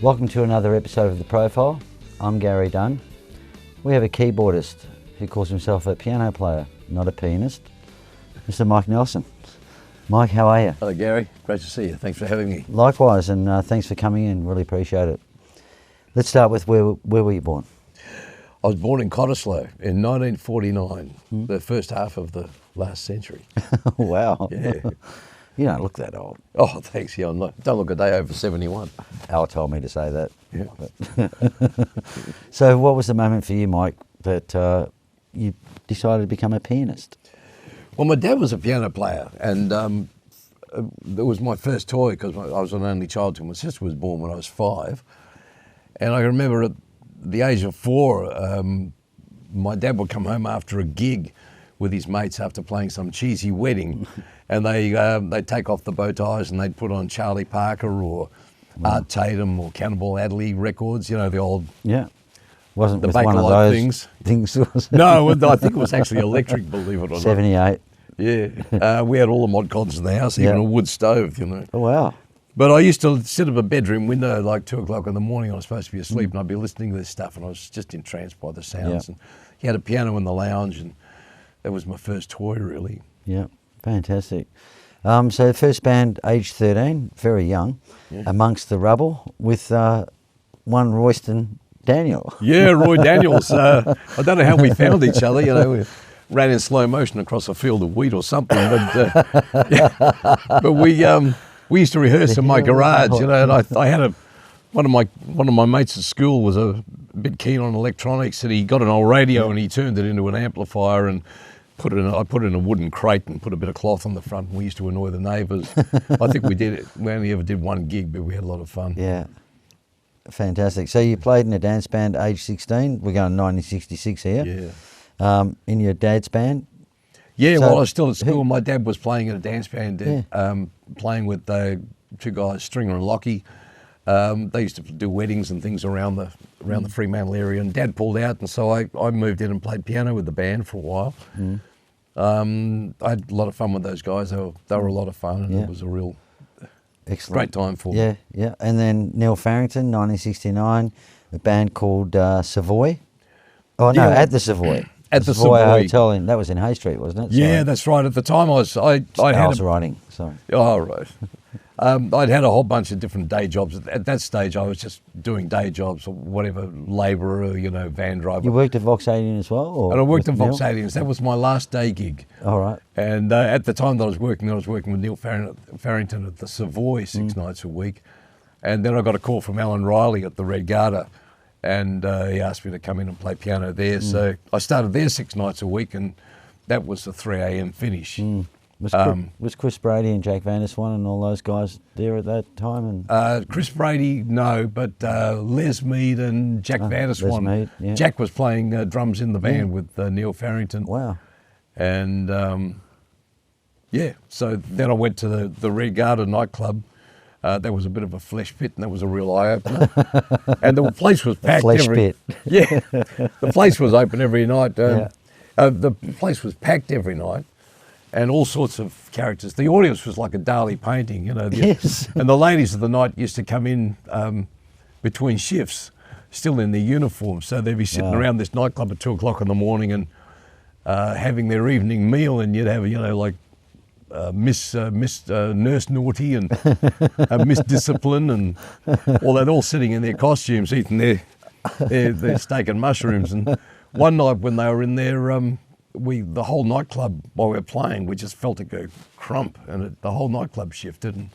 Welcome to another episode of The Profile. I'm Gary Dunn. We have a keyboardist who calls himself a piano player, not a pianist, Mr. Mike Nelson. Mike, how are you? Hello Gary, great to see you. Thanks for having me. Likewise, and thanks for coming in, really appreciate it. Let's start with where were you born? I was born in Cottesloe in 1949, the first half of the last century. Wow. Yeah. You don't look that old. Oh, thanks. Yeah, don't look a day over 71. Al told me to say that. Yeah. So what was the moment for you, Mike, that you decided to become a pianist? Well, my dad was a piano player, and it was my first toy because I was an only child till my sister was born when I was 5. And I remember at the age of 4, my dad would come home after a gig with his mates after playing some cheesy wedding, and they'd take off the bow ties and they'd put on Charlie Parker or Art Tatum or Cannibal Adderley records, you know, the old Wasn't the with one of Bakelite those things. Was it? No, I think it was actually electric, believe it or not. 78. Yeah, we had all the mod cons in the house, even a wood stove, you know. Oh wow. But I used to sit at a bedroom window like 2 o'clock in the morning. I was supposed to be asleep, and I'd be listening to this stuff, and I was just entranced by the sounds. And he had a piano in the lounge, and that was my first toy, really. Yeah, fantastic. So first band, age 13, very young, amongst the Rubble, with one Royston Daniel. Yeah, Roy Daniels. I don't know how we found each other. You know, we ran in slow motion across a field of wheat or something. But we used to rehearse in my garage. You know, and I had one of my mates at school was a bit keen on electronics, and he got an old radio and he turned it into an amplifier and I put it in a wooden crate and put a bit of cloth on the front, and we used to annoy the neighbours. I think we only ever did one gig, but we had a lot of fun. Yeah, fantastic. So you played in a dance band age 16. We're going 1966 here. Yeah. In your dad's band? Yeah, So while I was still at school, my dad was playing in a dance band, Yeah. playing with 2 guys, Stringer and Lockie. They used to do weddings and things around the Fremantle area, and Dad pulled out, and so I moved in and played piano with the band for a while. I had a lot of fun with those guys. They were a lot of fun, and it was a real Excellent. great time for me. Yeah, yeah. And then Neil Farrington, 1969, a band called Savoy. Oh, no, Yeah. at the Savoy. At the Savoy Savoy. Hotel, that was in Hay Street, wasn't it? Yeah, that's right. At the time, I was writing, sorry. Oh, right. I'd had a whole bunch of different day jobs. At that stage, I was just doing day jobs or whatever, labourer, you know, van driver. You worked at Vox 18 as well? Or And I worked at with Vox Neil? 18. That was my last day gig. All right. And at the time that I was working with Neil Farrington at the Savoy 6 nights a week. And then I got a call from Alan Riley at the Red Garter, and he asked me to come in and play piano there. So I started there 6 nights a week, and that was a 3 a.m. finish. Was Chris Brady and Jack Vanderswan and all those guys there at that time? And Chris Brady, no, but Les Mead and Jack Vanderswan. Les Mead, yeah. Jack was playing drums in the band with Neil Farrington. Wow. And so then I went to the Red Garter nightclub. That was a bit of a flesh pit, and that was a real eye-opener. And the place was packed. Pit. Yeah, the place was open every night. The place was packed every night, and all sorts of characters. The audience was like a Dali painting, you know. Yes. And the ladies of the night used to come in between shifts, still in their uniform. So they'd be sitting around this nightclub at 2 o'clock in the morning and having their evening meal, and you'd have, you know, like Miss Nurse Naughty and Miss Discipline and all that, all sitting in their costumes eating their steak and mushrooms. And one night when they were in there, the whole nightclub, while we were playing, we just felt it go crump, and the whole nightclub shifted, and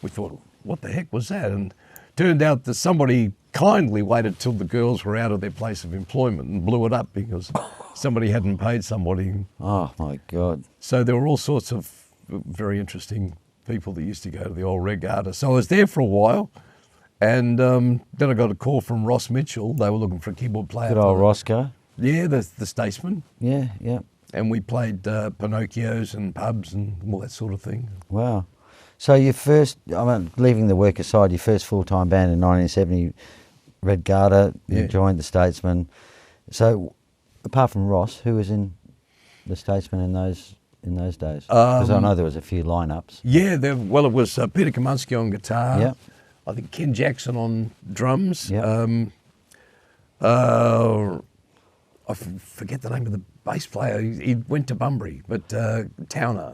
we thought, what the heck was that? And turned out that somebody kindly waited till the girls were out of their place of employment and blew it up because somebody hadn't paid somebody. Oh, my God. So there were all sorts of very interesting people that used to go to the old Red Garter. So I was there for a while, and then I got a call from Ross Mitchell. They were looking for a keyboard player. Good old Roscoe. Yeah, the Statesmen. Yeah, yeah. And we played Pinocchios and pubs and all that sort of thing. Wow. So your first, leaving the work aside, your first full-time band in 1970, Red Garter, you joined the Statesmen. So apart from Ross, who was in the Statesmen in those days? Because I know there was a few lineups. Yeah, it was Peter Kamunski on guitar, I think Ken Jackson on drums. Yep. I forget the name of the bass player. He went to Bunbury, but Towner.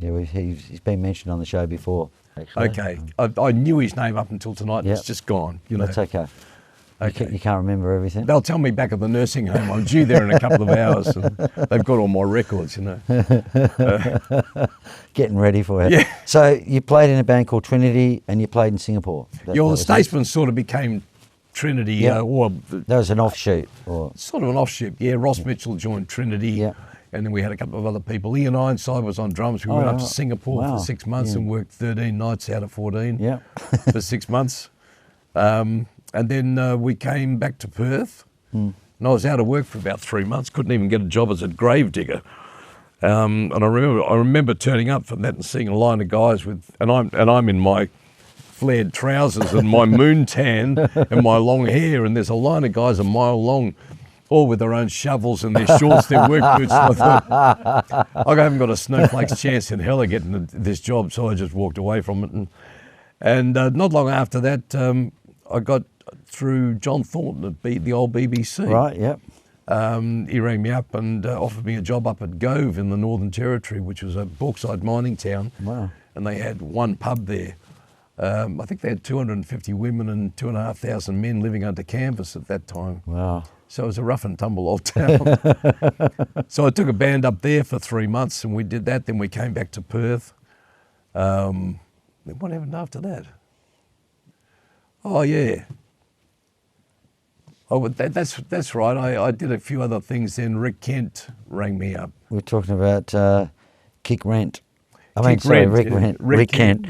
Yeah, he's been mentioned on the show before. Actually. Okay, I knew his name up until tonight. Yep. It's just gone. You know, That's okay. Okay. You can't remember everything. They'll tell me back at the nursing home. I'm due there in a couple of hours. And they've got all my records, you know. Getting ready for it. Yeah. So you played in a band called Trinity, and you played in Singapore. The Statesmen sort of became Trinity. Yep. Or that was an offshoot. Or sort of an offshoot. Yeah, Ross Mitchell joined Trinity. Yeah. And then we had a couple of other people. Ian Ironside was on drums. We went up to Singapore for 6 months and worked 13 nights out of 14 for 6 months. And then we came back to Perth, and I was out of work for about 3 months. Couldn't even get a job as a grave digger. And I remember turning up from that and seeing a line of guys and I'm in my flared trousers and my moon tan and my long hair, and there's a line of guys a mile long, all with their own shovels and their shorts, their work boots. And I thought, I haven't got a snowflake's chance in hell of getting this job, so I just walked away from it. And not long after that, I got through John Thornton at the old BBC. Right, yep. He rang me up and offered me a job up at Gove in the Northern Territory, which was a bauxite mining town. Wow. And they had one pub there. I think they had 250 women and 2,500 men living under canvas at that time. Wow. So it was a rough and tumble old town. So I took a band up there for 3 months and we did that. Then we came back to Perth. Then what happened after that? Oh, yeah. Oh, that's right. I did a few other things then. Rick Kent rang me up. We're talking about Kick Rent. Rick Kent.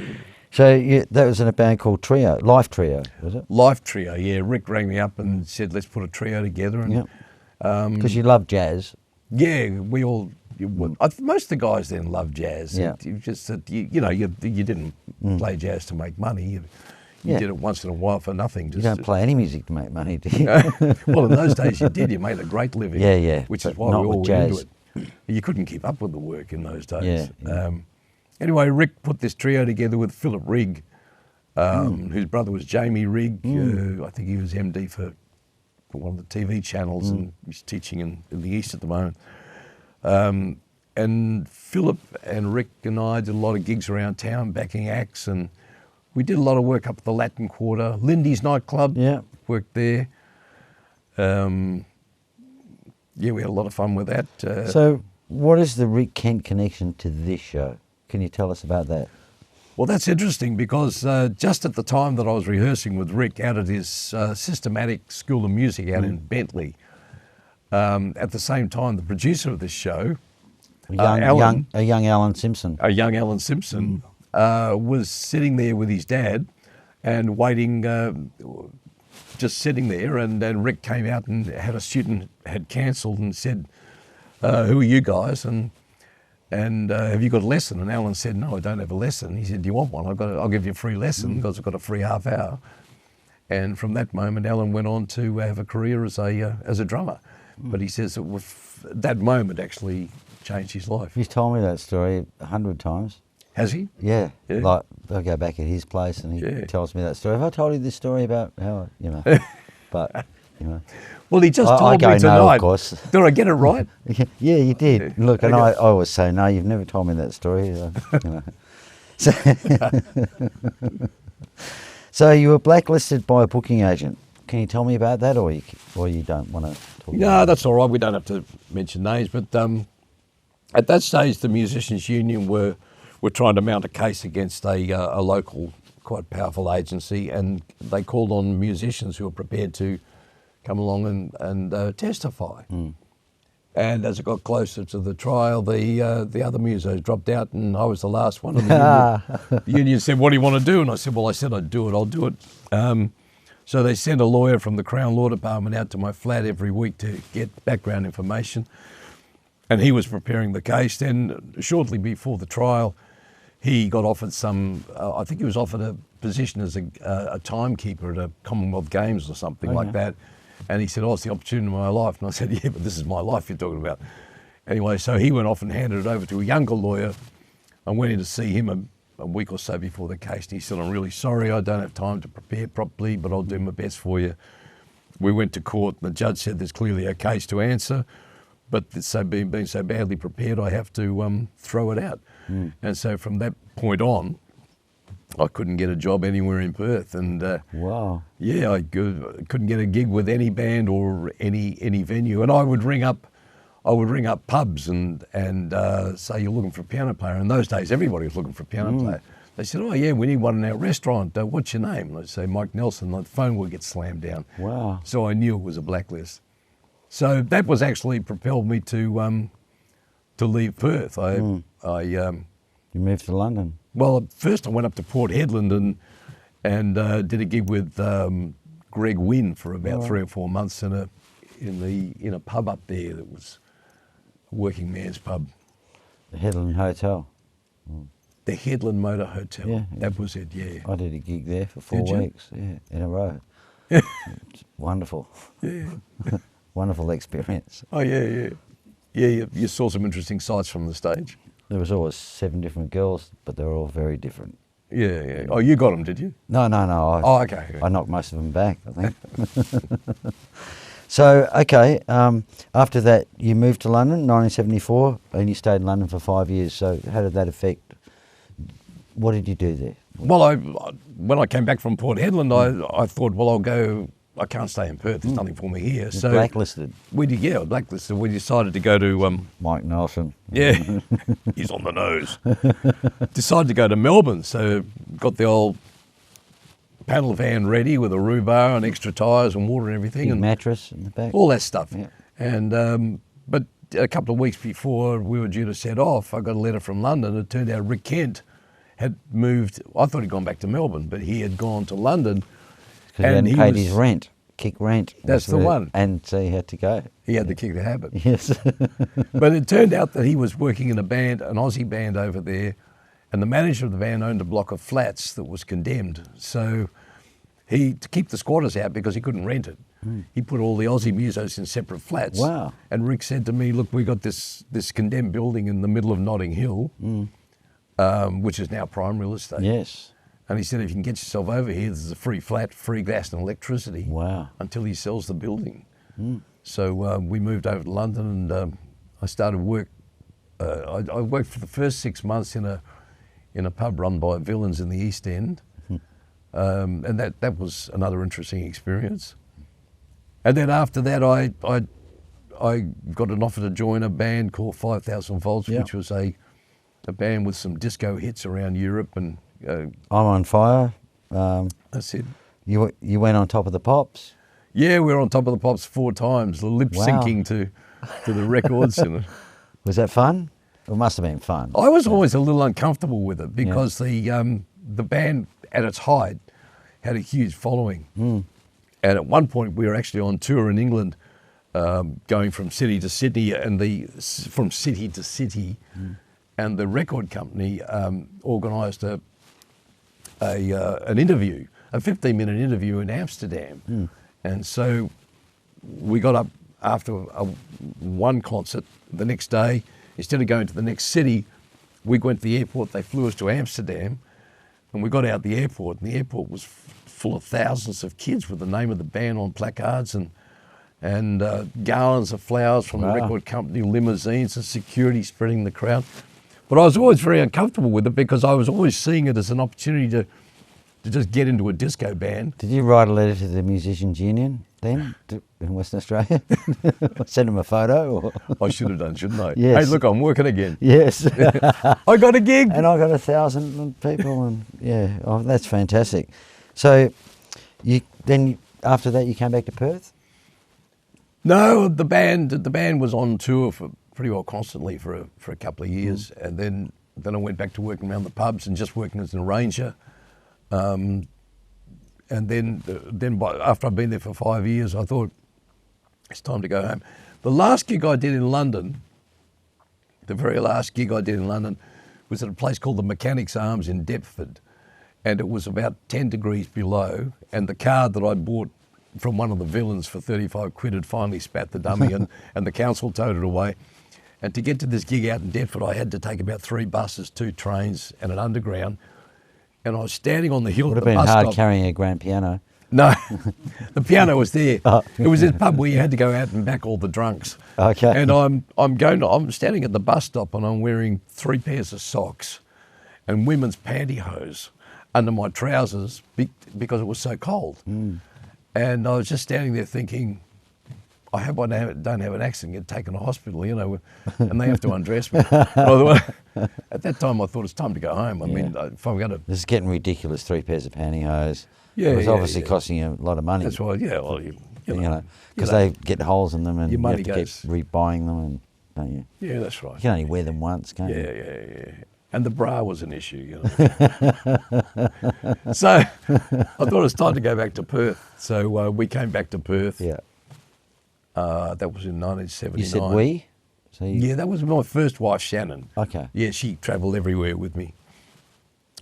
So that was in a band called Trio, Life Trio, was it? Life Trio, yeah. Rick rang me up and said, let's put a trio together. Because you love jazz. Yeah, we all... most of the guys then loved jazz. Yeah. You just you didn't play jazz to make money. You did it once in a while for nothing. You don't play any music to make money, do you? Well, in those days you did. You made a great living. Yeah. Which is why we all went into it. You couldn't keep up with the work in those days. Yeah. Anyway, Rick put this trio together with Philip Rigg, whose brother was Jamie Rigg. I think he was MD for one of the TV channels and he's teaching in the East at the moment. And Philip and Rick and I did a lot of gigs around town, backing acts, and we did a lot of work up at the Latin Quarter. Lindy's nightclub, worked there. We had a lot of fun with that. So what is the Rick Kent connection to this show? Can you tell us about that? Well, that's interesting because just at the time that I was rehearsing with Rick out at his systematic School of Music out in Bentley, at the same time, the producer of this show, a young Alan Simpson. Was sitting there with his dad and waiting, just sitting there, and Rick came out and had a student had cancelled and said, who are you guys? And have you got a lesson? And Alan said, no, I don't have a lesson. He said, do you want one? I'll give you a free lesson because I've got a free half hour. And from that moment, Alan went on to have a career as a drummer. But he says that moment actually changed his life. He's told me that story 100 times. Has he? Yeah. Like, I'll go back at his place and he tells me that story. Have I told you this story about how, but, Well, he just told me tonight. No, of course. Did I get it right? Yeah, you did. Look, and I always say, no, you've never told me that story. So you were blacklisted by a booking agent. Can you tell me about that, or you don't want to talk about it? No, that's all right. We don't have to mention names. But at that stage, the Musicians Union were trying to mount a case against a local, quite powerful agency, and they called on musicians who were prepared to come along and testify. And as it got closer to the trial, the other musos dropped out, and I was the last one. And the union said, "What do you want to do?" And I said, "Well, I said I'd do it. I'll do it." So they sent a lawyer from the Crown Law Department out to my flat every week to get background information, and he was preparing the case. Then shortly before the trial, he got offered I think he was offered a position as a timekeeper at a Commonwealth Games or something like that. And he said, "Oh, it's the opportunity of my life." And I said, "Yeah, but this is my life you're talking about." Anyway, so he went off and handed it over to a younger lawyer. I went in to see him a week or so before the case, and he said, "I'm really sorry, I don't have time to prepare properly, but I'll do my best for you." We went to court, and the judge said there's clearly a case to answer, but it's being so badly prepared, I have to throw it out. And so from that point on, I couldn't get a job anywhere in Perth, and Wow. yeah, I couldn't get a gig with any band or any venue, and I would ring up pubs and say, "You're looking for a piano player." In those days, everybody was looking for a piano player. They said, "Oh yeah, we need one in our restaurant. What's your name?" And I'd say, "Mike Nelson." The phone would get slammed down. Wow. So I knew it was a blacklist. So that was actually propelled me to leave Perth. You moved to London. Well, first I went up to Port Hedland and did a gig with Greg Wynn for about 3 or 4 months in a pub up there that was a working man's pub. The Headland Hotel. The Headland Motor Hotel. Yeah. That was it, yeah. I did a gig there for 4 Did you? weeks, in a row. It's wonderful. Yeah. Wonderful experience. Oh, yeah. Yeah, you saw some interesting sights from the stage. There was always 7 different girls, but they were all very different. Yeah. Oh, you got them, did you? No. Oh, okay. I knocked most of them back, I think. So, okay, after that, you moved to London, 1974, and you stayed in London for 5 years. So how did that affect, what did you do there? Well, when I came back from Port Hedland, I thought, well, I'll go. I can't stay in Perth. There's nothing for me here. So Blacklisted. Blacklisted. We decided to go to. Mike Nelson. Yeah, he's on the nose. Decided to go to Melbourne, so got the old panel van ready with a rhubarb and extra tyres and water and everything, Big and mattress in the back. all that stuff. Yeah. And but a couple of weeks before we were due to set off, I got a letter from London. It turned out Rick Kent had moved. I thought he'd gone back to Melbourne, but he had gone to London. Because he hadn't paid his rent, kick rent. That's the one. And so he had to go. He had to kick the habit. Yes. But it turned out that he was working in a band, an Aussie band over there, and the manager of the band owned a block of flats that was condemned. So to keep the squatters out, because he couldn't rent it, he put all the Aussie musos in separate flats. Wow. And Rick said to me, "Look, we got this condemned building in the middle of Notting Hill, which is now prime real estate." Yes. And he said, "If you can get yourself over here, there's a free flat, free gas and electricity." Wow. Until he sells the building. So we moved over to London, and I started work. I worked for the first 6 months in a pub run by villains in the East End, and that was another interesting experience. And then after that, I got an offer to join a band called 5,000 Volts, which was a band with some disco hits around Europe and. I'm on Fire. That's it. You went on Top of the Pops. Yeah, we were on Top of the Pops 4 times, lip syncing to the records. Was that fun? It must have been fun. I was always a little uncomfortable with it because the band at its height had a huge following. And at one point we were actually on tour in England, going from city to Sydney, and from city to city, and the record company organised an interview, a 15-minute interview in Amsterdam. And so we got up after one concert the next day. Instead of going to the next city, we went to the airport. They flew us to Amsterdam, and we got out the airport, and the airport was full of thousands of kids with the name of the band on placards and garlands of flowers from the record company, limousines and security spreading the crowd. But I was always very uncomfortable with it because I was always seeing it as an opportunity to just get into a disco band. Did you write a letter to the Musicians Union then in Western Australia? Send them a photo? Or? I should have done, shouldn't I? Yes. Hey, look, I'm working again. Yes. I got a gig. And I got 1,000 people, and that's fantastic. So after that you came back to Perth? No, the band was on tour for pretty well constantly for a couple of years, and then I went back to working around the pubs and just working as an arranger. And then after I'd been there for 5 years, I thought it's time to go home. The last gig I did in London, the very last gig I did in London, was at a place called the Mechanics Arms in Deptford, and it was about 10 degrees below, and the card that I'd bought from one of the villains for 35 quid had finally spat the dummy, and the council towed it away. And to get to this gig out in Deptford, I had to take about 3 buses, 2 trains and an underground. And I was standing on the hill Would at have the been bus hard stop. carrying a grand piano. No, the piano was there. Oh. It was this pub where you had to go out and back all the drunks. Okay. And I'm standing at the bus stop and I'm wearing 3 pairs of socks and women's pantyhose under my trousers because it was so cold. And I was just standing there thinking, I hope I don't have an accident, get taken to hospital, you know, and they have to undress me. At that time, I thought it's time to go home. I mean, if I'm going to... This is getting ridiculous, 3 pairs of pantyhose. Yeah, it was yeah, obviously yeah. costing you a lot of money. That's why, yeah, well, you know, because they get holes in them and your you money have to goes- keep rebuying them, and don't you? Yeah, that's right. You can only wear them once, can't you? Yeah. And the bra was an issue, you know. So I thought it was time to go back to Perth. So we came back to Perth. Yeah. That was in 1979. You said we? So Yeah, that was my first wife, Shannon. Okay. Yeah, she travelled everywhere with me.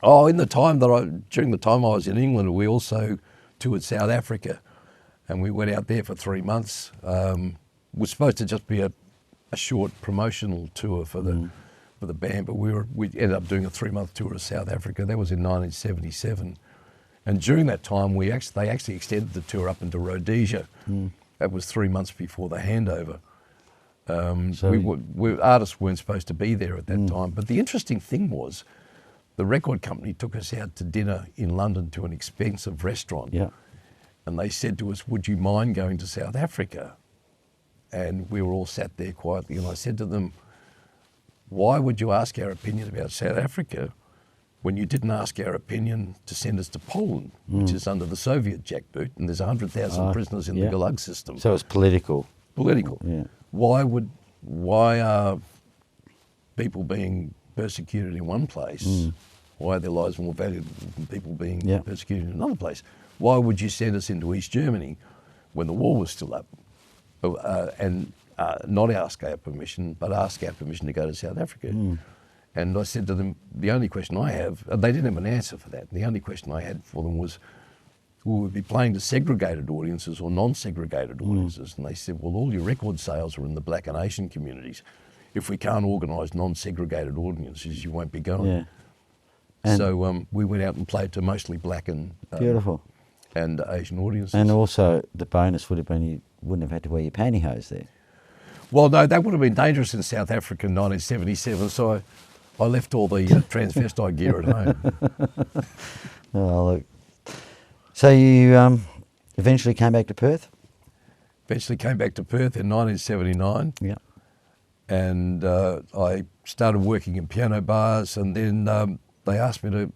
Oh, during the time I was in England, we also toured South Africa, and we went out there for 3 months. It was supposed to just be a short promotional tour for the band, but we ended up doing a 3-month tour of South Africa. That was in 1977, and during that time they actually extended the tour up into Rhodesia. That was 3 months before the handover. Artists weren't supposed to be there at that time. But the interesting thing was, the record company took us out to dinner in London to an expensive restaurant. Yeah. And they said to us, would you mind going to South Africa? And we were all sat there quietly. And I said to them, why would you ask our opinion about South Africa when you didn't ask our opinion to send us to Poland, which is under the Soviet jackboot, and there's 100,000 prisoners in the Gulag system? So it's political. Political. Yeah. Why are people being persecuted in one place? Why are their lives more valuable than people being persecuted in another place? Why would you send us into East Germany when the war was still up, and not ask our permission, but ask our permission to go to South Africa? And I said to them, the only question I have, they didn't have an answer for that. The only question I had for them was, will we be playing to segregated audiences or non-segregated audiences? And they said, well, all your record sales are in the Black and Asian communities. If we can't organise non-segregated audiences, you won't be going. Yeah. And so we went out and played to mostly Black and beautiful. And Asian audiences. And also the bonus would have been you wouldn't have had to wear your pantyhose there. Well, no, that would have been dangerous in South Africa in 1977, so I left all the transvestite gear at home. Oh, look. So you eventually came back to Perth? Eventually came back to Perth in 1979. Yeah. And I started working in piano bars, and then they asked me to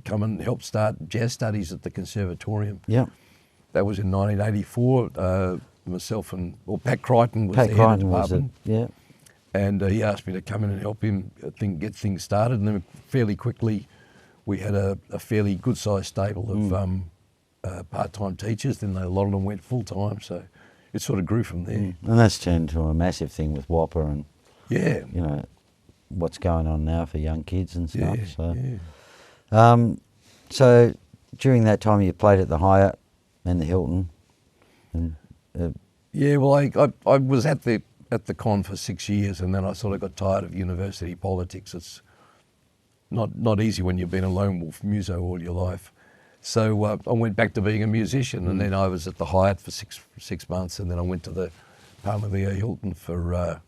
come and help start jazz studies at the Conservatorium. Yeah. That was in 1984. Myself and Pat Crichton was Pat the head of Crichton the was it? department. Yeah. And he asked me to come in and help him get things started. And then fairly quickly, we had a fairly good-sized stable of part-time teachers. Then a lot of them went full-time, so it sort of grew from there. And that's turned into a massive thing with WAAPA and, Yeah. you know, what's going on now for young kids and stuff. Yeah, So, yeah. So during that time you played at the Hyatt and the Hilton. And, Yeah, well, I was at the con for 6 years, and then I sort of got tired of university politics. It's not easy when you've been a lone wolf muso all your life. So I went back to being a musician, and then I was at the Hyatt for six months, and then I went to the Palma-Via Hilton for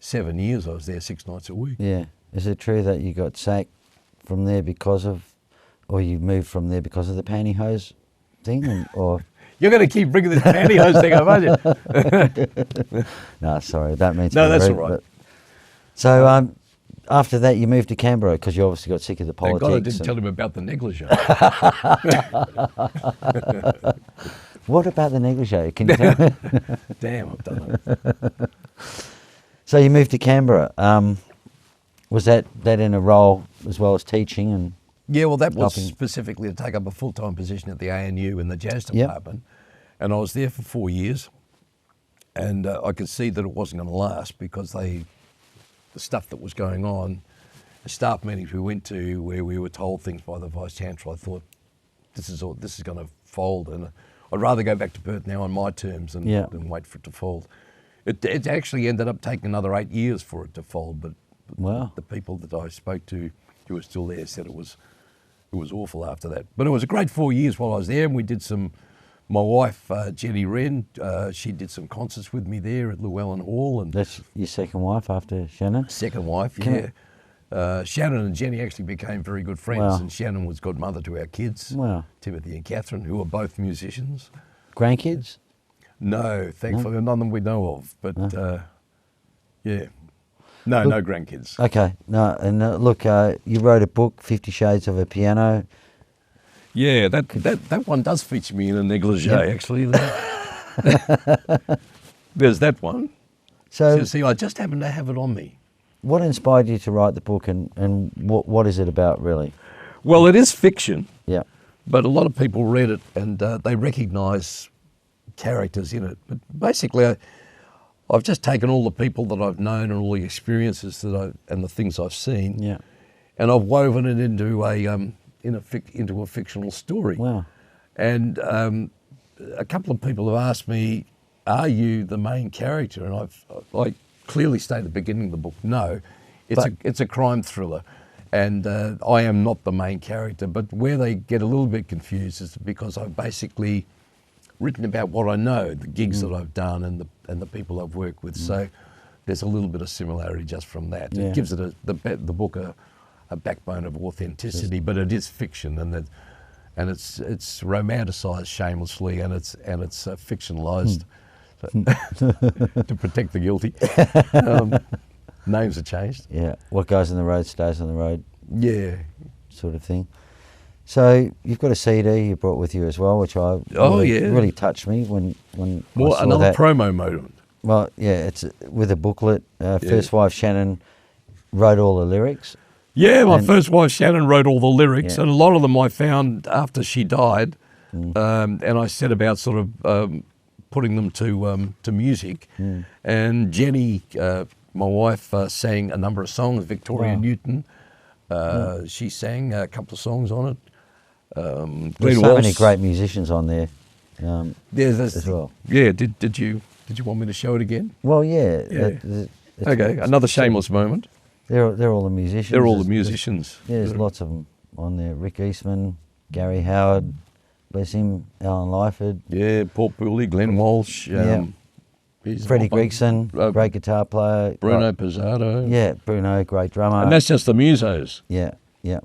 7 years. I was there 6 nights a week. yeah. Is it true that you got sacked from there or you moved from there because of the pantyhose thing, or? You're going to keep bringing this pantyhose thing up, aren't you? No, sorry, that means No, that's all right. So after that, you moved to Canberra because you obviously got sick of the Thank politics. God I didn't tell him about the negligee. What about the negligee? Can you tell me? Damn, I've done it. So you moved to Canberra. Was that in a role as well as teaching and? Yeah, well, that was helping? specifically to take up a full-time position at the ANU in the jazz Yep. department. And I was there for 4 years, and I could see that it wasn't going to last because the stuff that was going on, the staff meetings we went to where we were told things by the Vice-Chancellor, I thought, this is going to fold, and I'd rather go back to Perth now on my terms than wait for it to fold. It actually ended up taking another 8 years for it to fold, but Wow. the people that I spoke to who were still there said it was awful after that. But it was a great 4 years while I was there, and we did some. My wife Jenny Wren, she did some concerts with me there at Llewellyn Hall, and That's your second wife after Shannon? second wife, Shannon and Jenny actually became very good friends, Wow. and Shannon was godmother to our kids, Wow. Timothy and Catherine, who are both musicians. Grandkids? No, thankfully none that we know of, but yeah. No, no grandkids. Okay. No, and look, you wrote a book, 50 Shades of a Piano. Yeah, that one does feature me in a negligee, actually. There's that one. So, See, I just happen to have it on me. what inspired you to write the book, and what is it about, really? Well, it is fiction, Yeah. but a lot of people read it and they recognise characters in it. But basically, I've just taken all the people that I've known and all the experiences and the things I've seen, Yeah. and I've woven it into a fictional story. Wow. And a couple of people have asked me, "Are you the main character?" And I clearly state at the beginning of the book, no. It's a crime thriller, and I am not the main character. But where they get a little bit confused is because I've basically written about what I know, the gigs that I've done, and the people I've worked with. So there's a little bit of similarity just from that. Yeah. It gives it the book a backbone of authenticity, but it is fiction, and it's romanticised shamelessly, and it's fictionalised to protect the guilty. Names are changed. Yeah. What goes on the road stays on the road, Yeah. sort of thing. So you've got a CD you brought with you as well, which really touched me when I saw Another that. promo moment. Well, yeah, it's with a booklet. First wife Shannon wrote all the lyrics. Yeah, my first wife Shannon wrote all the lyrics, Yeah. and a lot of them I found after she died, and I set about sort of putting them to music. And Jenny, my wife, sang a number of songs. Victoria Wow. Newton, she sang a couple of songs on it. There's so many great musicians on there There's as well. Yeah, did you want me to show it again? Well, yeah. Okay, another shameless moment. They're all the musicians. They're all the musicians. There's lots of them on there. Rick Eastman, Gary Howard, bless him, Alan Lyford. Yeah, Paul Pooley, Glenn Walsh. Freddie Gregson, great guitar player. Bruno Pizzato. Yeah, Bruno, great drummer. And that's just the musos. Yeah.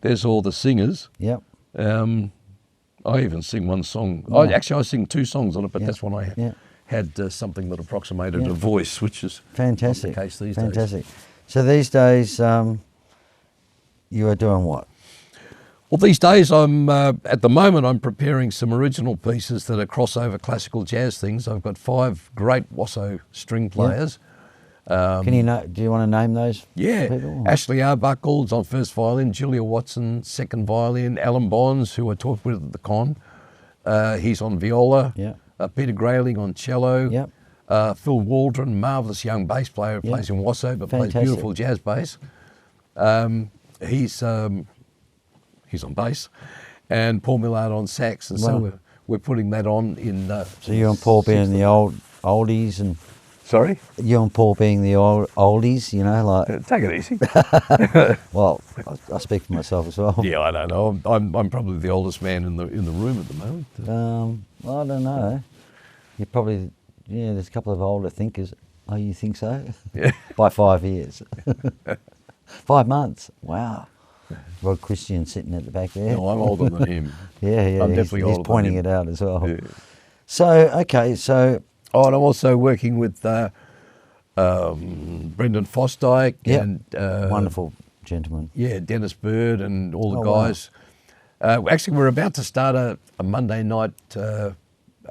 There's all the singers. Yep. I even sing one song. Wow. I sing two songs on it, but that's when I had something that approximated a voice, which is fantastic. not the case these Fantastic. So these days, you are doing what? Well, these days at the moment I'm preparing some original pieces that are crossover classical jazz things. I've got 5 great Wasso string players. Do you want to name those? Yeah, people? Ashley Arbuckle's on first violin, Julia Watson second violin, Alan Bonds, who I taught with at the con, he's on viola. Yeah. Peter Grayling on cello. Yep. Phil Waldron, marvellous young bass player, who plays in Wasso but plays beautiful jazz bass. He's on bass, and Paul Millard on sax, and so we're putting that on in. So you and Paul being the oldies, and sorry, you and Paul being the oldies, you know, like. Take it easy. Well, I speak for myself as well. Yeah, I don't know. I'm probably the oldest man in the room at the moment. Well, I don't know. You're probably there's a couple of older thinkers. Oh, you think so? Yeah. By 5 years. 5 months. Wow. Rod Christian sitting at the back there. No, I'm older than him. Yeah, I'm definitely older. He's pointing it out as well. Yeah. So, okay, so... Oh, and I'm also working with Brendan Fosdyke and... wonderful gentleman. Yeah, Dennis Bird and all the guys. Wow. Actually, we're about to start a Monday night, a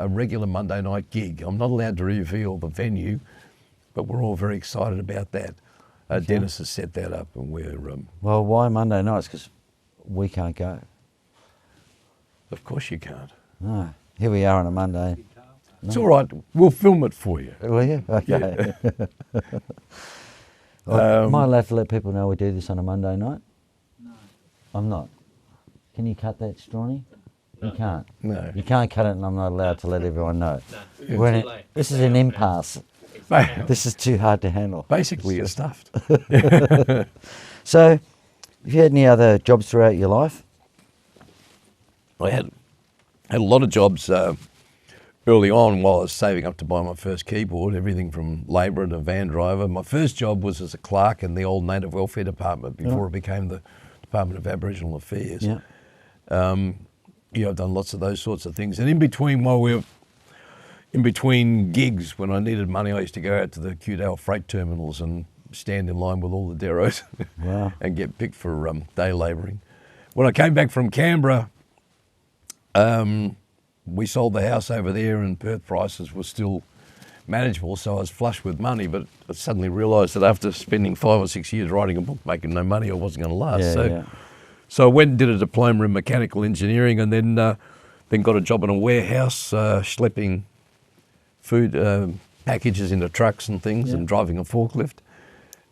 regular Monday night gig. I'm not allowed to reveal the venue, but we're all very excited about that. Dennis has set that up, and we're... well, why Monday nights? Because we can't go. Of course you can't. No. Here we are on a Monday. It's all right. We'll film it for you. Will you? Okay. Yeah. Am I allowed to let people know we do this on a Monday night? No. I'm not. Can you cut that, Strawny? No. You can't. No. You can't cut it, and I'm not allowed to let everyone know. No. We're this is an impasse. This is too hard to handle. Basically, you're stuffed. So, have you had any other jobs throughout your life? I had a lot of jobs early on while I was saving up to buy my first keyboard, everything from labourer to van driver. My first job was as a clerk in the old Native Welfare Department before it became the Department of Aboriginal Affairs. Yeah. I've done lots of those sorts of things. And in between gigs, when I needed money, I used to go out to the Cudale freight terminals and stand in line with all the deros and get picked for day labouring. When I came back from Canberra, we sold the house over there and Perth prices were still manageable, so I was flush with money, but I suddenly realised that after spending 5 or 6 years writing a book, making no money, I wasn't going to last. So I went and did a diploma in mechanical engineering and then got a job in a warehouse schlepping food packages into trucks and things and driving a forklift.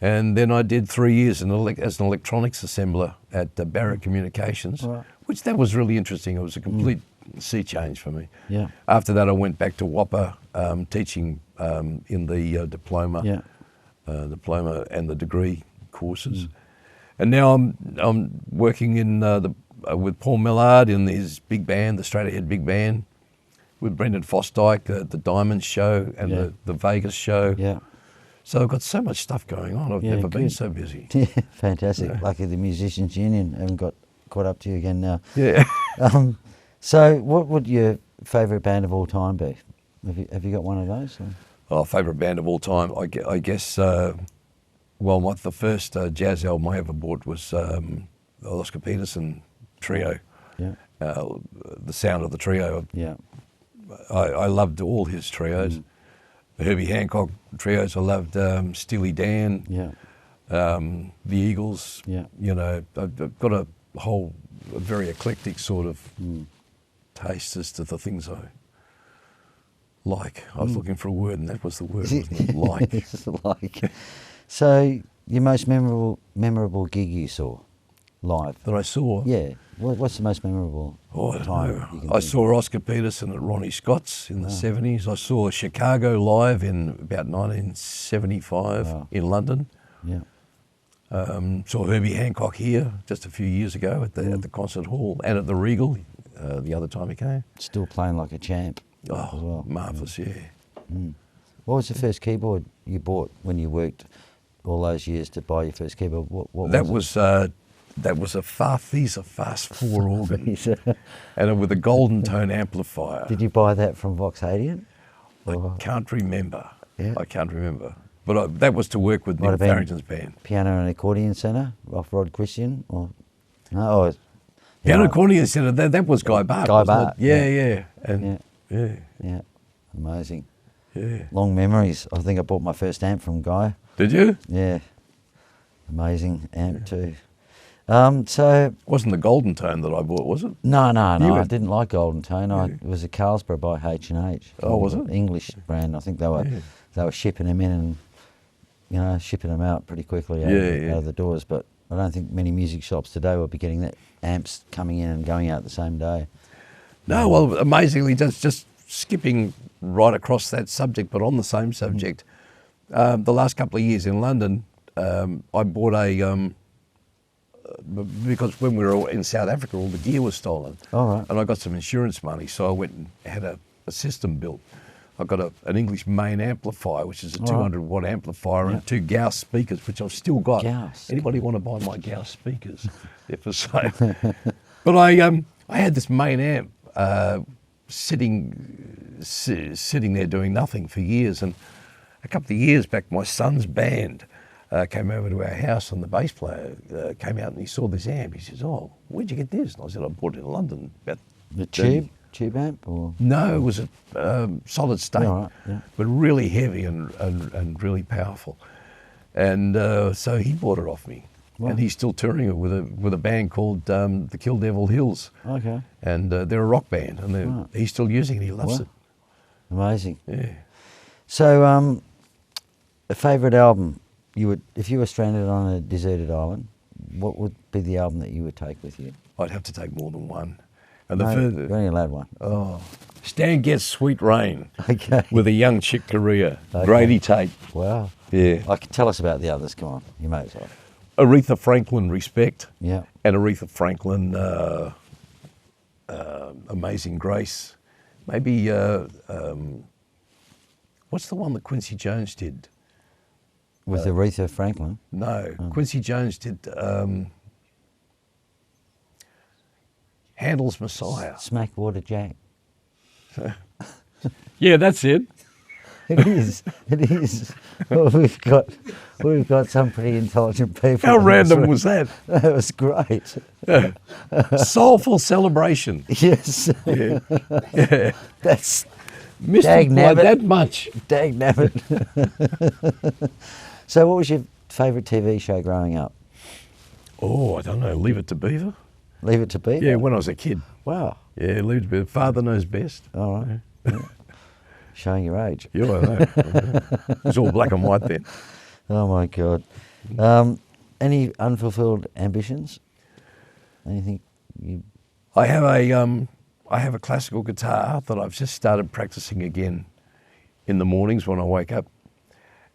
And then I did 3 years as an electronics assembler at Barrett Communications, which that was really interesting. It was a complete sea change for me. Yeah. After that, I went back to WAAPA, teaching in the diploma and the degree courses. And now I'm working in with Paul Millard in his big band, the Straight Ahead Big Band, with Brendan Fosdyke, the Diamonds show and the Vegas show. Yeah. So I've got so much stuff going on. I've never been so busy. Yeah, fantastic. Yeah. Lucky the Musicians Union haven't got caught up to you again now. Yeah. So what would your favourite band of all time be? Have you got one of those? Or? Oh, favourite band of all time? I guess, the first jazz album I ever bought was Oscar Peterson Trio. Yeah. The sound of the trio. Yeah. I loved all his trios. The Herbie Hancock trios, I loved Steely Dan. Yeah. The Eagles. Yeah. You know, I've got a very eclectic sort of taste as to the things I like. I was looking for a word, and that was the word. Wasn't it? Like. So, your most memorable gig you saw live? That I saw? Yeah. What's the most memorable time? I saw Oscar Peterson at Ronnie Scott's in the 70s. I saw Chicago live in about 1975 in London. Yeah. Saw Herbie Hancock here just a few years ago at the concert hall and at the Regal the other time he came. Still playing like a champ. Oh, marvellous, yeah. What was the first keyboard you bought when you worked all those years to buy your first keyboard? What was it? That was a Farfisa Fast 4 organ, and with a golden tone amplifier. Did you buy that from Vox Hadrian? I can't remember. Yeah. I can't remember. But that was to work with Nick Farrington's band. Piano and Accordion Centre off Rod Christian? Or no? Piano Accordion Centre, that was Guy Bart. Guy Bart. Yeah. And yeah. Amazing. Yeah. Long memories. I think I bought my first amp from Guy. Did you? Yeah. Amazing amp too. So wasn't the Golden Tone that I bought, was it? No. I didn't like Golden Tone. It was a Carlsberg by H&H. Oh, was it? English brand. I think they were shipping them in and shipping them out pretty quickly out of the doors. But I don't think many music shops today will be getting that amps coming in and going out the same day. No, well, amazingly, just skipping right across that subject, but on the same subject, the last couple of years in London, I bought because when we were in South Africa, all the gear was stolen. All right. And I got some insurance money, so I went and had a system built. I got an English main amplifier, which is a 200-watt amplifier, and 2 Gauss speakers, which I've still got. Gauss. Anybody want to buy my Gauss speakers? They're for sale. But I had this main amp sitting there doing nothing for years, and a couple of years back, my son's band came over to our house, and the bass player came out and he saw this amp. He says, "Oh, where'd you get this?" And I said, "I bought it in London." About the tube amp, or no, it was a solid state, but really heavy and really powerful. And so he bought it off me, and he's still touring it with a band called the Kill Devil Hills. Okay. And they're a rock band, and he's still using it. He loves it. Amazing. Yeah. So, a favourite album if you were stranded on a deserted island, what would be the album that you would take with you? I'd have to take more than one. And you're only allowed one. Oh, Stan Getz Sweet Rain Okay. with a young chick Korea. Okay. Grady Tate. Wow. Yeah. I can tell us about the others. Come on, you may as well. Aretha Franklin, Respect. Yeah. And Aretha Franklin, Amazing Grace. Maybe, what's the one that Quincy Jones did? With Aretha Franklin. No, Quincy Jones did Handel's Messiah. Smackwater Jack. Yeah, that's it. It is. It is. Well, we've got some pretty intelligent people. How in this random room. was that? That was great. Soulful Celebration. Yes. Yeah. Yeah. That's Mystic by nabbit. that much. dag nabbit. So, what was your favourite TV show growing up? Oh, I don't know. Leave It to Beaver? Leave It to Beaver. Yeah, when I was a kid. Wow. Yeah, Leave It to Beaver. Father Knows Best. All right. Yeah. Showing your age. Yeah, I know. It was all black and white then. Oh my God. Any unfulfilled ambitions? Anything you? I have a classical guitar that I've just started practicing again in the mornings when I wake up.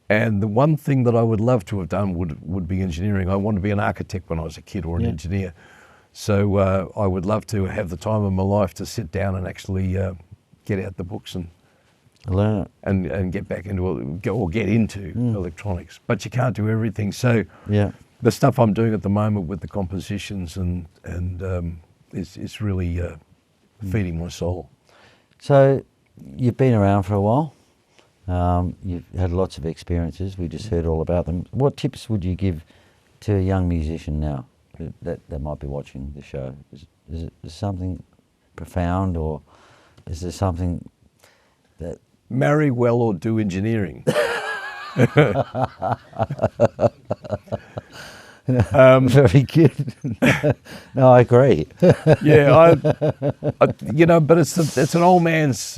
And the one thing that I would love to have done would be engineering. I wanted to be an architect when I was a kid or an engineer. So I would love to have the time of my life to sit down and actually get out the books and Learn it. and get back into or get into electronics. But you can't do everything. So Yeah. the stuff I'm doing at the moment with the compositions and it's really feeding my soul. So, you've been around for a while. You've had lots of experiences. We just heard all about them. What tips would you give to a young musician now that might be watching the show? Is it something profound, or is there something that... Marry well or do engineering. Very good. No, I agree. Yeah, but it's an old man's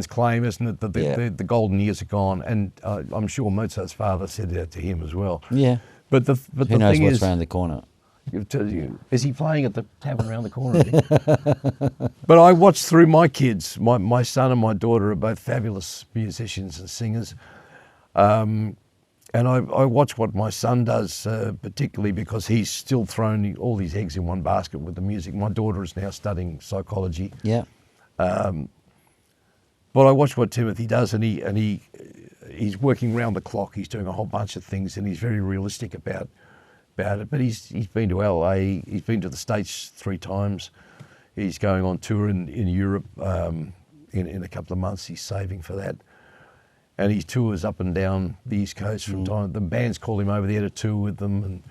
claim, isn't it? That the golden years are gone, and I'm sure Mozart's father said that to him as well. Yeah. But Who the knows thing what's is, around the corner? is he playing at the tavern around the corner? But I watched through my kids. My son and my daughter are both fabulous musicians and singers. And I watch what my son does, particularly because he's still thrown all these eggs in one basket with the music. My daughter is now studying psychology. Yeah. But I watch what Timothy does, and he's working round the clock. He's doing a whole bunch of things, and he's very realistic about it. But he's been to LA. He's been to the States 3 times. He's going on tour in Europe in a couple of months. He's saving for that. And he tours up and down the East Coast from time. The bands call him over there to tour with them,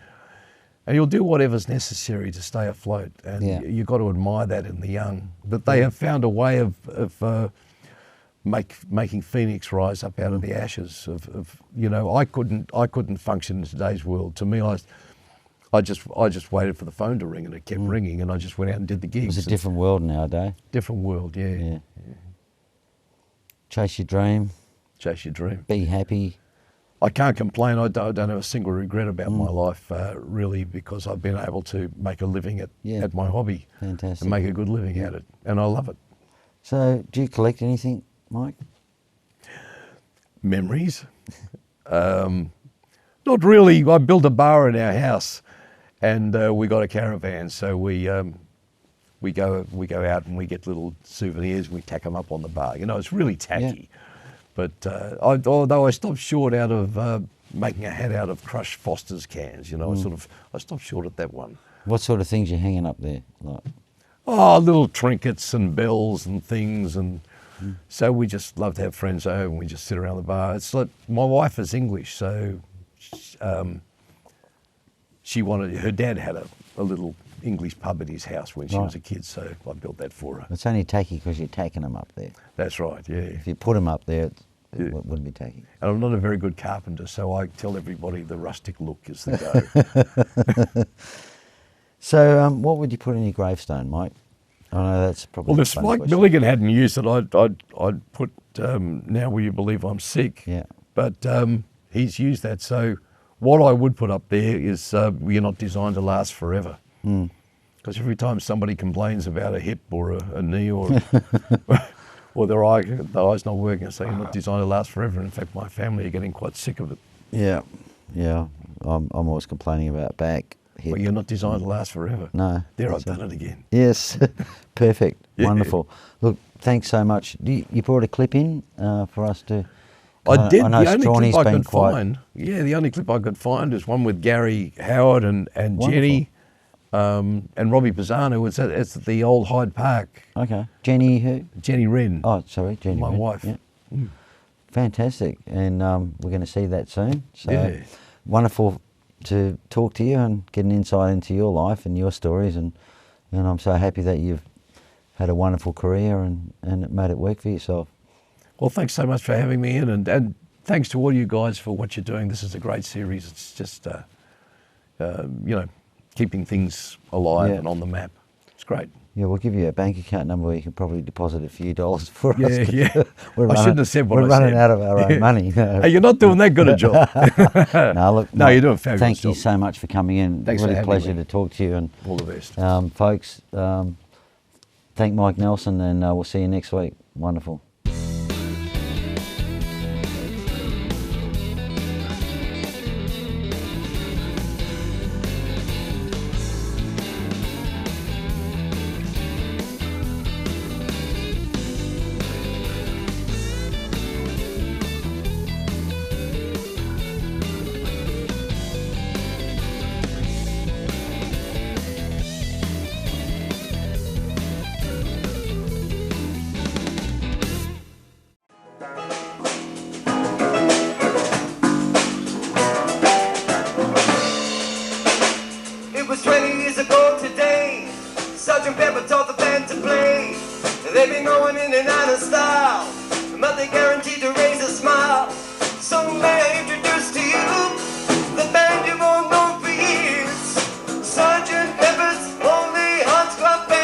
and he'll do whatever's necessary to stay afloat. And you've got to admire that in the young. But they have found a way of making Phoenix rise up out of the ashes. I couldn't function in today's world. To me, I just waited for the phone to ring, and it kept ringing, and I just went out and did the gigs. It's a different world nowadays. Different world, yeah. Chase your dream. Chase your dream. Be happy. I can't complain. I don't have a single regret about my life, really, because I've been able to make a living at my hobby. Fantastic. And make a good living at it, and I love it. So, do you collect anything, Mike? Memories? Not really. I built a bar in our house, and we got a caravan, so we go out and we get little souvenirs. We tack them up on the bar. It's really tacky. Yeah. But although I stopped short out of making a hat out of crushed Foster's cans, I stopped short at that one. What sort of things you hanging up there? Like? Oh, little trinkets and bells and things, and so we just love to have friends over and we just sit around the bar. It's like my wife is English, so her dad had a little English pub at his house when she was a kid, so I built that for her. It's only tacky because you're taking them up there. That's right, yeah. If you put them up there, it wouldn't be tacky. And I'm not a very good carpenter, so I tell everybody the rustic look is the go. So what would you put in your gravestone, Mike? I know that's probably Well, if Mike Milligan hadn't used it, I'd put, now will you believe I'm sick? Yeah. But he's used that, so what I would put up there is you're not designed to last forever. Because every time somebody complains about a hip or a knee or or the eye's not working, so you're not designed to last forever. In fact, my family are getting quite sick of it. Yeah, yeah. I'm always complaining about back, hip. But you're not designed to last forever. No. There, I've done it again. Yes, perfect, Yeah. wonderful. Look, thanks so much. You brought a clip in for us to... I did. I know The only Strawny's clip I been could quite... find. Yeah, the only clip I could find is one with Gary Howard and Jenny, and Robbie Pisano. It's at the old Hyde Park. Okay. Jenny who? Jenny Wren. Oh, sorry, Jenny. My Wren. wife. Yeah. Mm. Fantastic, and we're going to see that soon. So Yeah. wonderful to talk to you and get an insight into your life and your stories, and I'm so happy that you've had a wonderful career and it made it work for yourself. Well, thanks so much for having me in, and thanks to all you guys for what you're doing. This is a great series. It's just, keeping things alive and on the map. It's great. Yeah, we'll give you a bank account number where you can probably deposit a few dollars for us. Yeah. I shouldn't have said what I said. We're running out of our own money. Hey, you're not doing that good a job. No, look, no, you're doing a fabulous thank job. you so much for coming in. Thanks for really having pleasure me. to talk to you. And All the best. folks, thank Mike Nelson, and we'll see you next week. Wonderful. It was 20 years ago today. Sergeant Pepper taught the band to play. They've been going in and out of style, but they guaranteed to raise a smile. So may I introduce to you the band you've all known for years, Sergeant Pepper's Lonely Hearts Club Band.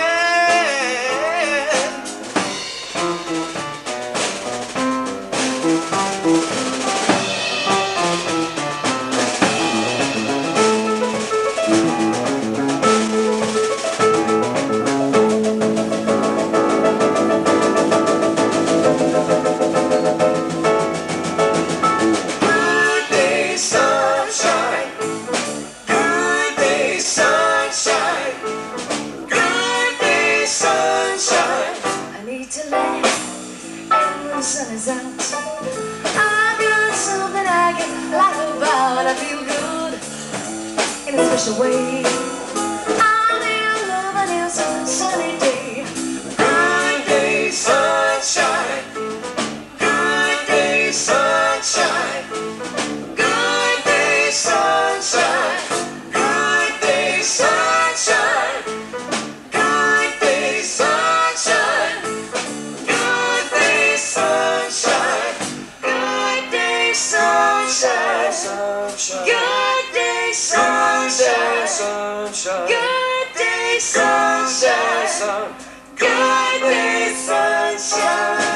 Good day, sunshine. Good day, sunshine. Good day, sunshine. I need to laugh, and when the sun is out, I've got something I can laugh about. I feel good in a special way. I'm in love on this sunny day. Good day, sunshine. Good day, sunshine. Good day, sunshine. Good day, sunshine. Good day, sunshine. Good day, sunshine. Good day, sunshine. Sunshine. Good day, sunshine. Sunshine. Good day, sunshine. Good day, sunshine.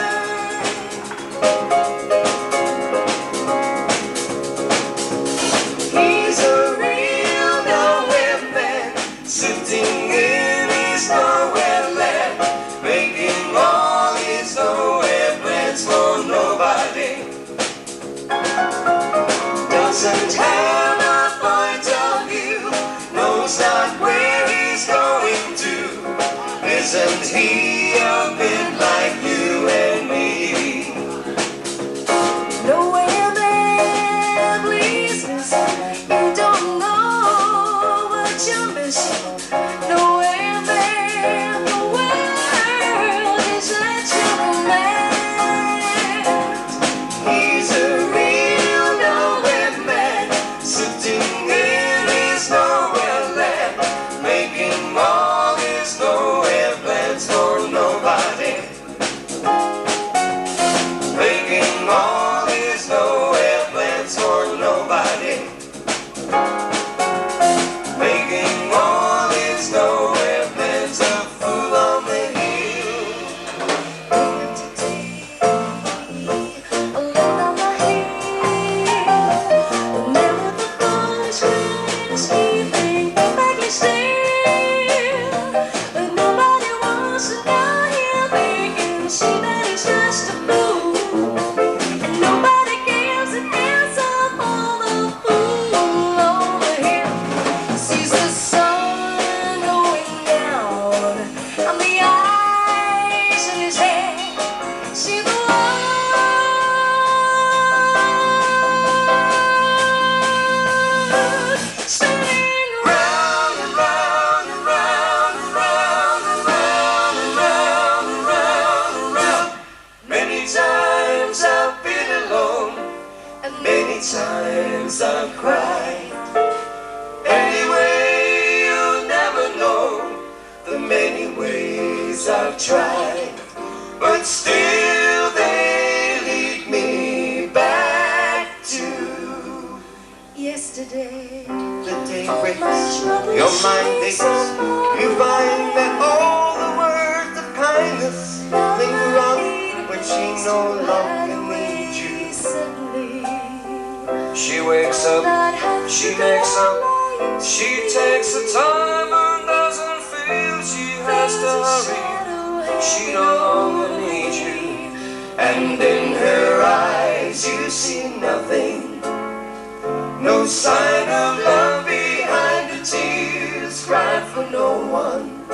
He's a real nowhere man, sitting in his nowhere land, making all his nowhere plans for nobody. Doesn't have a point of view, knows not where he's going to. Isn't he a bit like you and me? Nowhere there, please listen. You don't know what you're missing. Nowhere there, the world is at your command. He's a real nowhere man, sitting in his nowhere land, making all his nowhere plans for nobody. Making all his nowhere plans for nobody. Making all his nowhere plans, a fool on the hill. Alone on the hill, remember the boys crying, sleeping, Blacklisted. But nobody wants to go here, thinking, see that he's times I've cried. Anyway, you'll never know the many ways I've tried, but still they lead me back to yesterday. the day breaks, your mind aches, you find that all the words of kindness linger on when she no longer needs you. She wakes up, she makes up, she takes the time and doesn't feel she has to hurry. She no longer needs you, and in her eyes you see nothing. No sign of love behind the tears cried for no one.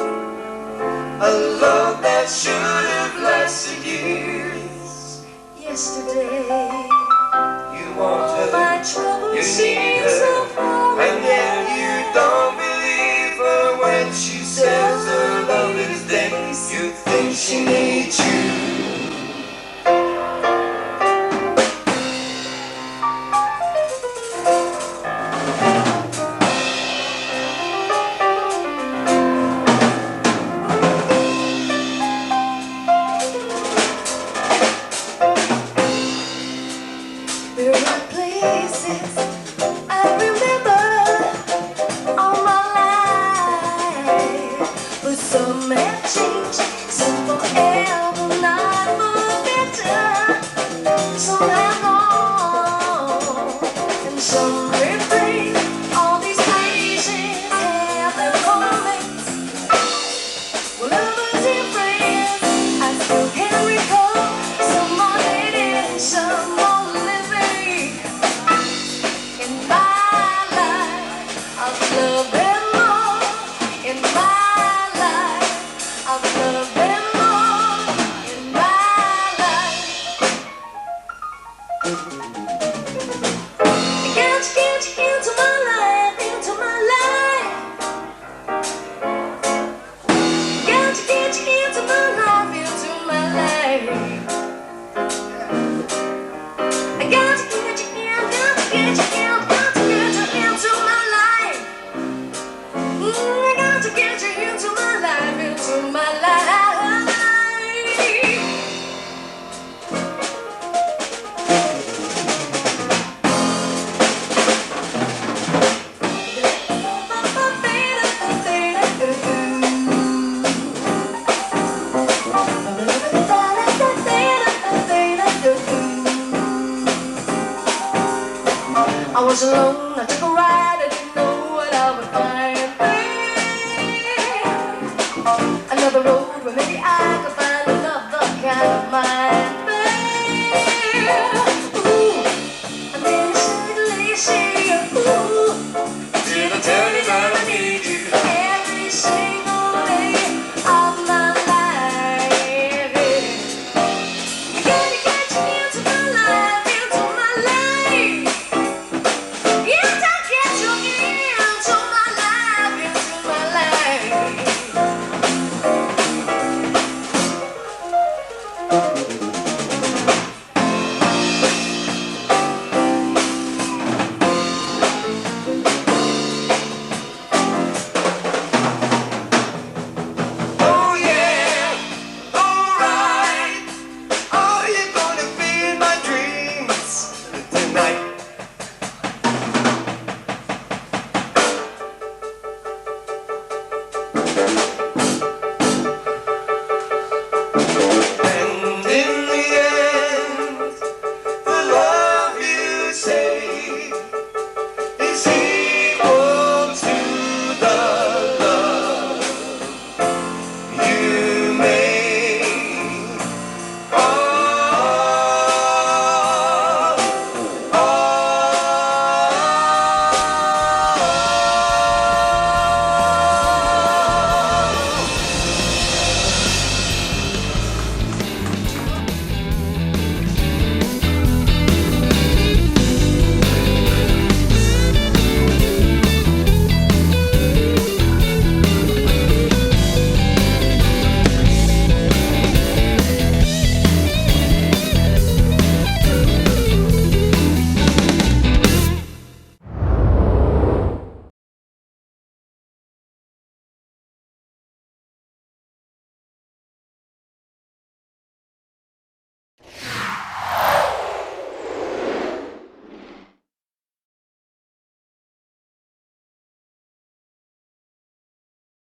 A love that should have lasted years. Yesterday, you want her, my trouble you need seems her, so far and yet away. you don't believe her when she says her love is dead. You think she needs you. There are places I remember all my life, but some have changed, some forever, not for better. Some have gone, and some remain. All these places have their moments. Well, lovers and friends, I still can recall. Some are dating, some are living. In my life, I've loved them all. In my life, I've loved them all. In my life, get into my life, into my life. Get into my life, into my life. I got to get you in, got to get you into my life. I got to get you into my life, into my life. I was alone, I took a ride.